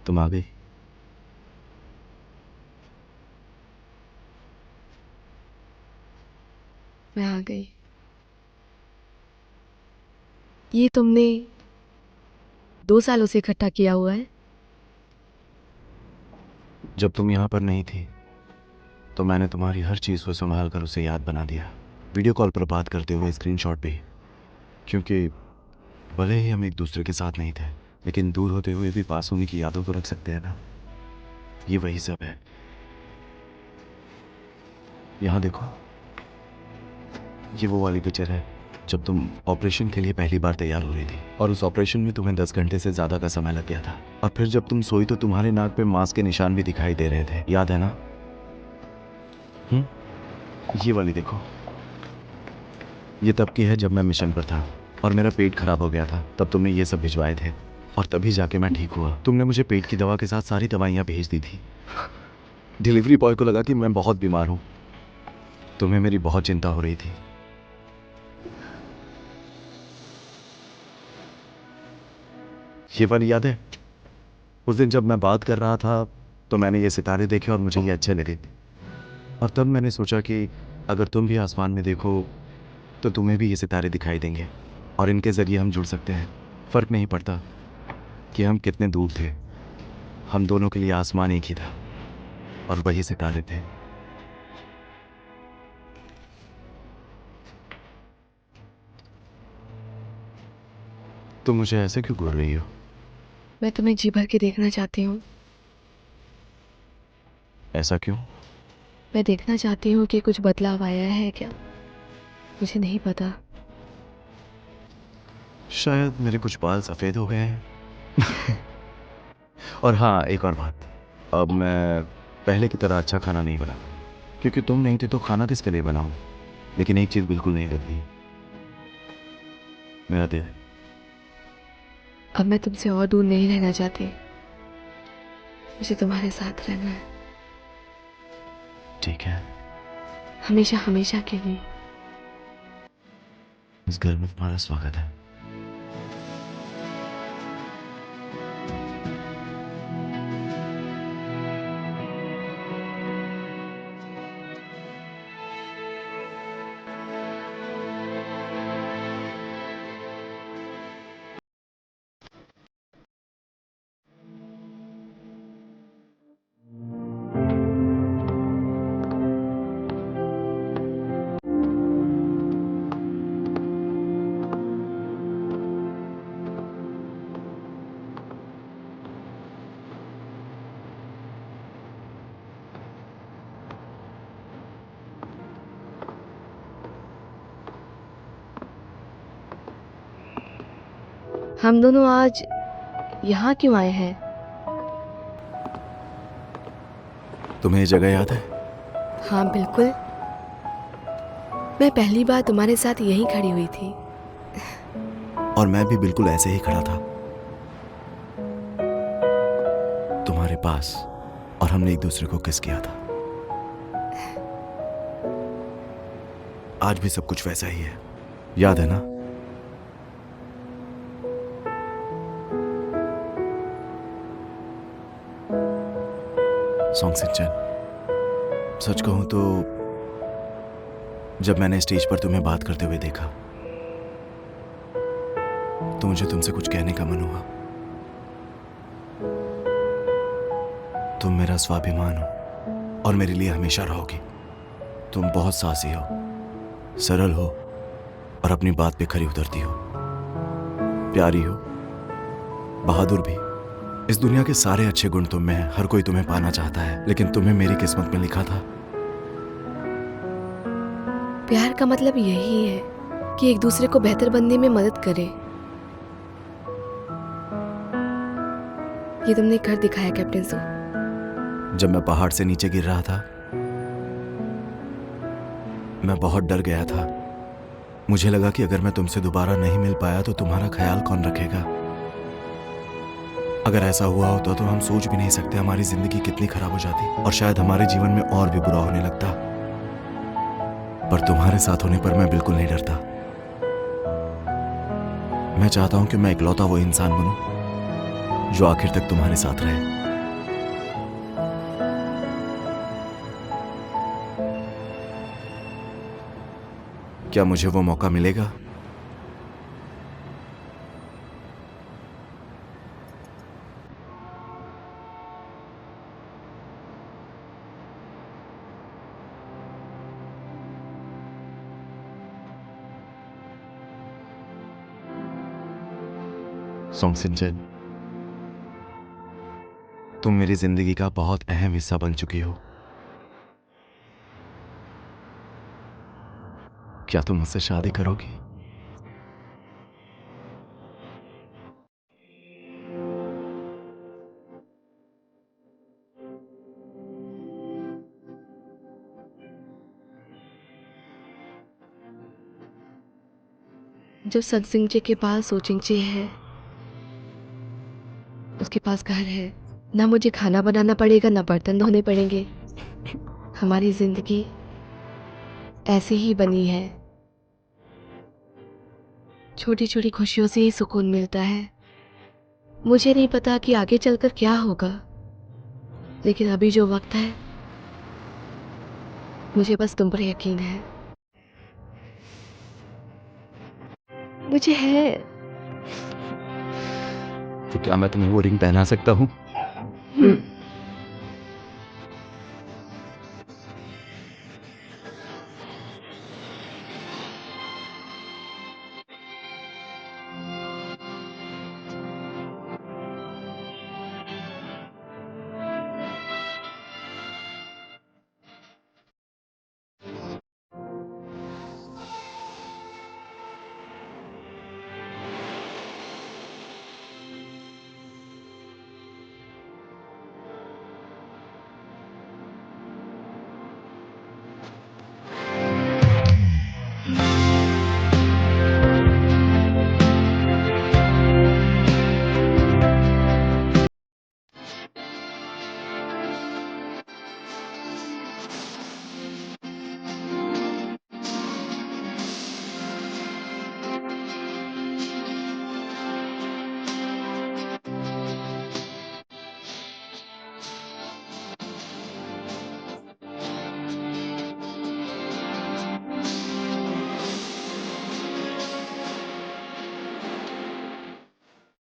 तुम आ गई। मैं आ गई। ये तुमने 2 सालों से इकट्ठा किया हुआ है। जब तुम यहाँ पर नहीं थी तो मैंने तुम्हारी हर चीज़ को संभाल कर उसे याद बना दिया, वीडियो कॉल पर बात करते हुए स्क्रीनशॉट भी। क्योंकि भले ही हम एक दूसरे के साथ नहीं थे, लेकिन दूर होते हुए भी पास होने की यादों को रख सकते हैं ना। ये वही सब है। यहाँ देखो, ये वो वाली पिक्चर है जब तुम ऑपरेशन के लिए पहली बार तैयार हो रही थी, और उस ऑपरेशन में तुम्हें 10 घंटे से ज़्यादा का समय लग गया था। और फिर जब तुम सोई तो तुम्हारे नाक पे मांस के निशान भी दिखाई दे रहे थे, याद है ना? ये वाली देखो, ये तब की है जब मैं मिशन पर था और मेरा पेट खराब हो गया था। तब तुमने ये सब भिजवाए थे और तभी जाके मैं ठीक हुआ। तुमने मुझे पेट की दवा के साथ सारी दवाइयाँ भेज दी थी। डिलीवरी बॉय को लगा कि मैं बहुत बीमार हूँ। तुम्हें मेरी बहुत चिंता हो रही थी। ये वाली याद है? उस दिन जब मैं बात कर रहा था तो मैंने ये सितारे देखे और मुझे ये अच्छे लगे, और तब मैंने सोचा कि अगर तुम भी आसमान में देखो तो तुम्हें भी ये सितारे दिखाई देंगे और इनके ज़रिए हम जुड़ सकते हैं। फ़र्क नहीं पड़ता कि हम कितने दूर थे, हम दोनों के लिए आसमान एक ही था और वही सितारे थे। तुम मुझे ऐसे क्यों घूर रही हो? मैं तुम्हें जी भर के देखना चाहती हूँ। ऐसा क्यों? मैं देखना चाहती हूँ कि कुछ बदलाव आया है क्या। मुझे नहीं पता। शायद मेरे कुछ बाल सफ़ेद हो गए हैं। और हाँ, एक और बात, अब मैं पहले की तरह अच्छा खाना नहीं बनाता, क्योंकि तुम नहीं थे तो खाना किसके लिए बनाऊं। लेकिन एक चीज़ बिल्कुल नहीं बदली, मेरा दिल। अब मैं तुमसे और दूर नहीं रहना चाहती। मुझे तुम्हारे साथ रहना है, ठीक है, हमेशा हमेशा के लिए। इस घर में तुम्हारा स्वागत है। हम दोनों आज यहाँ क्यों आए हैं? तुम्हें ये जगह याद है? हाँ बिल्कुल। मैं पहली बार तुम्हारे साथ यहीं खड़ी हुई थी। और मैं भी बिल्कुल ऐसे ही खड़ा था, तुम्हारे पास, और हमने एक दूसरे को किस किया था। आज भी सब कुछ वैसा ही है, याद है ना? सॉन्ग सिंचन, सच कहूं तो जब मैंने स्टेज पर तुम्हें बात करते हुए देखा तो मुझे तुमसे कुछ कहने का मन हुआ। तुम मेरा स्वाभिमान हो और मेरे लिए हमेशा रहोगी। तुम बहुत साहसी हो, सरल हो और अपनी बात पे खरी उतरती हो, प्यारी हो, बहादुर भी। इस दुनिया के सारे अच्छे गुण तुम में हैं। हर कोई तुम्हें पाना चाहता है, लेकिन तुम्हें मेरी किस्मत में लिखा था। प्यार का मतलब यही है कि एक दूसरे को बेहतर बनने में मदद करे। ये तुमने कर दिखाया कैप्टन सो। जब मैं पहाड़ से नीचे गिर रहा था मैं बहुत डर गया था। मुझे लगा कि अगर मैं तुमसे दोबारा नहीं मिल पाया तो तुम्हारा ख्याल कौन रखेगा। अगर ऐसा हुआ होता तो हम सोच भी नहीं सकते हमारी जिंदगी कितनी खराब हो जाती, और शायद हमारे जीवन में और भी बुरा होने लगता। पर तुम्हारे साथ होने पर मैं बिल्कुल नहीं डरता। मैं चाहता हूं कि मैं इकलौता वो इंसान बनूं जो आखिर तक तुम्हारे साथ रहे। क्या मुझे वो मौका मिलेगा? सॉन्ग सिंचन, तुम मेरी जिंदगी का बहुत अहम हिस्सा बन चुकी हो। क्या तुम मुझसे शादी करोगी? जो सत्सिंग जी के पास सोचिंग जी है, उसके पास घर है, ना मुझे खाना बनाना पड़ेगा ना बर्तन धोने पड़ेंगे। हमारी जिंदगी ऐसी ही बनी है, छोटी छोटी खुशियों से ही सुकून मिलता है। मुझे नहीं पता कि आगे चलकर क्या होगा, लेकिन अभी जो वक्त है मुझे बस तुम पर यकीन है। मुझे है। तो क्या मैं तुम्हें वो रिंग पहना सकता हूँ?